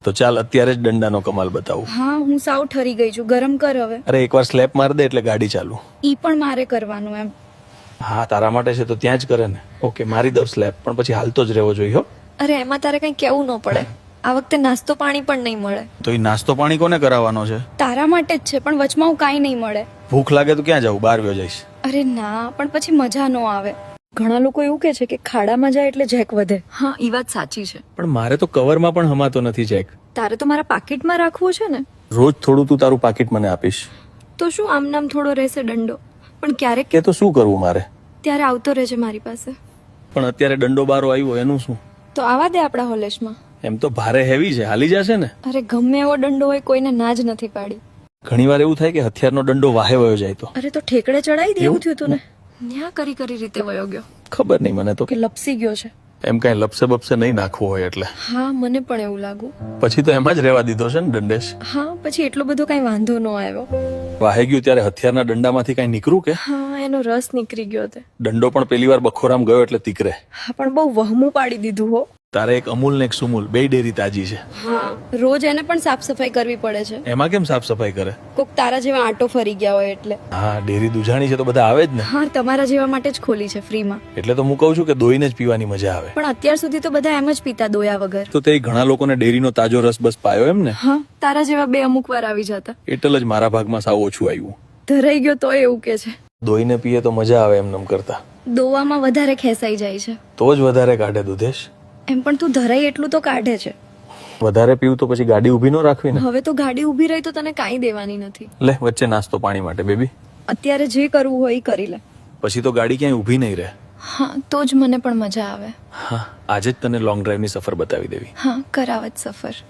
તો ચાલ અત્યારે જ દંડાનો કમાલ બતાવું. હા હું સાવ ઠરી ગઈ છું. ગરમ કર હવે. અરે એકવાર સ્લેપ માર દે એટલે ગાડી ચાલુ. ઈ પણ મારે કરવાનું એમ. હા તારા માટે છે તો ત્યાં જ કરે ને. ઓકે મારી દઉં સ્લેપ, પણ પછી હાલતો જ રહેવો જોઈએ હો. અરે એમાં તારે કઈ કેવું ન પડે. આ વખતે નાસ્તો પાણી પણ નહીં મળે. તો એ નાસ્તો પાણી કોને કરાવવાનો છે? તારા માટે જ છે, પણ વચમાં હું કાંઈ નહીં મળે. ભૂખ લાગે તો ક્યાં જાઉં? બહાર ગયો જઈશ. અરે ના, પણ પછી મજા ન આવે. ઘણા લોકો એવું કે છે કે ખાડામાં જાય એટલે જેક વધે. હા ઈ વાત સાચી છે. પણ મારે તો કવરમાં પણ હમાતો નથી જેક. તારે તો મારા પાકીટમાં રાખવું છે ને. રોજ થોડું તું તારું પાકીટ મને આપીશ. તો શું આમ નામ થોડો રહેશે દંડો, પણ ક્યારેક કે તો શું કરવું મારે? ત્યારે આવતો રહેજે મારી પાસે. પણ અત્યારે દંડો બારો આવ્યો એનું શું? તો આવા દે આપણા હોલેશમાં. એમ તો ભારે હેવી છે, હાલી જશે ને. અરે ગમે એવો દંડો હોય કોઈને ના જ નથી પાડી. ઘણીવાર એવું થાય કે હથિયારનો દંડો વાહે વયો જાય તો. અરે તો ઠેકડે ચડાઈ દે એવું એવું? થયું તું ને. ન્યા કરી રીતે વયો ગયો ખબર નહીં મને તો. કે લપસી ગયો છે. એમ કઈ લપસે બપસે નહીં નાખવું હોય એટલે. હા મને પણ એવું લાગુ. પછી તો એમાં જ રહેવા દીધો છે ને દંડેશ. હા પછી એટલો બધો કઈ વાંધો ન આવ્યો. વાહે ગયું ત્યારે હથિયારના દંડામાંથી કઈ નીકળ્યું કે? હા એનો રસ નીકળી ગયો તે. દંડો પણ પેલી વાર બખોરામ ગયો એટલે તીકરે. હા પણ બહુ વહમું પાડી દીધું હો. તારે એક અમૂલ ને એક સુમૂલ બે ડેરી તાજી છે. હા રોજ એને પણ સાફ સફાઈ કરવી પડે છે. એમાં કેમ સાફ સફાઈ કરે? કોક તારા જેવા આંટો ફરી ગયા હોય એટલે. હા ડેરી દુજાણી છે તો બધા આવે જ ને. હા તમારા જેવા માટે જ ખોલી છે ફ્રીમાં. એટલે તો હું કહું છું કે દોઈને જ પીવાની મજા આવે. પણ અત્યાર સુધી તો બધા એમ જ પીતા દોયા વગર. તો તે ઘણા લોકોને ડેરીનો તાજો રસ બસ પાયો એમ ને. હા તારા જેવા બે અમુક વાર આવી જતા. એટલે જ મારા ભાગમાં સાવ ઓછું આવ્યું. ધરાઈ ગયો તો એવું કે છે. દોઈને પીએ તો મજા આવે એમ કરતા. દોવામાં વધારે ખેંચાઈ જાય છે. તો જ વધારે કાઢે દુધેશ. એમ પણ તું ધરાઈ એટલું તો કાઢે છે. વધારે પીવું તો પછી ગાડી ઊભી ન રાખવી ને. હવે તો ગાડી ઊભી રહી તો તને કાંઈ દેવાની નથી. લે વચ્ચે નાસ્તો પાણી માટે બેબી. અત્યારે જે કરવું હોય એ કરી લે. પછી તો ગાડી ક્યાંય ઊભી નહીં રહે. હા તો જ મને પણ મજા આવે. હા આજે જ તને લોંગ ડ્રાઈવની સફર બતાવી દેવી. હા કરાવત સફર.